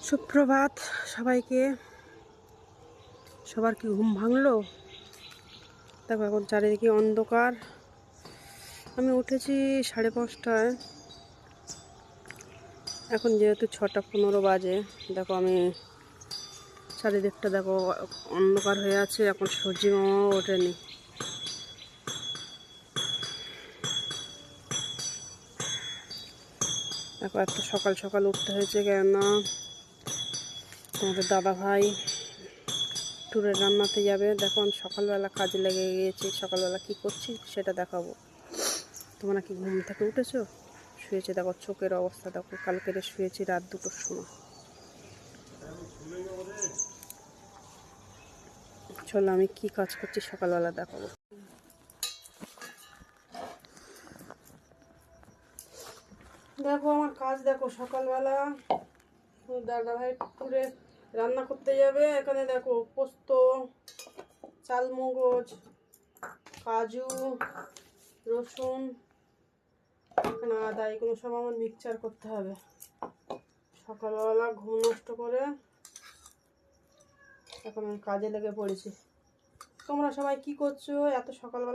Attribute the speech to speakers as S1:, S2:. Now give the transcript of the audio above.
S1: সুপ্রভাত সবাইকে। সবার কি ঘুম ভাঙলো? দেখো এখন চারিদিকে অন্ধকার। আমি উঠেছি 5:30টায়। এখন যেহেতু 6:15 বাজে, দেখো আমি চারিদিকটা দেখো অন্ধকার হয়ে আছে। এখন সূর্যি মামাও ওঠেনি। দেখো এত সকাল সকাল উঠতে হয়েছে কেননা তোমাদের দাদা ভাই ট্যুরে রান্নাতে যাবে। দেখো আমি সকালবেলা কাজে লেগে গিয়েছি। সকালবেলা কি করছি সেটা দেখাবো। তোমরা কি ঘুম থেকে উঠেছো? শুয়েছে, দেখো চোখের অবস্থা দেখো। কালকে শুয়েছি রাত 2টোর সময়। চলো আমি কি কাজ করছি সকালবেলা দেখাবো। দেখো আমার কাজ দেখো। সকালবেলা দাদা ভাই ট্যুরে রান্না করতে যাবে। এখানে দেখো পোস্ত, চালমগজ, কাজু, রসুন, এখানে আদা, এগুলো সব আমার মিক্সচার করতে হবে। সকালবেলা ঘুম নষ্ট করে এখন আমি কাজে লেগে পড়েছি। তোমরা সবাই কি করছো এত সকালবেলা?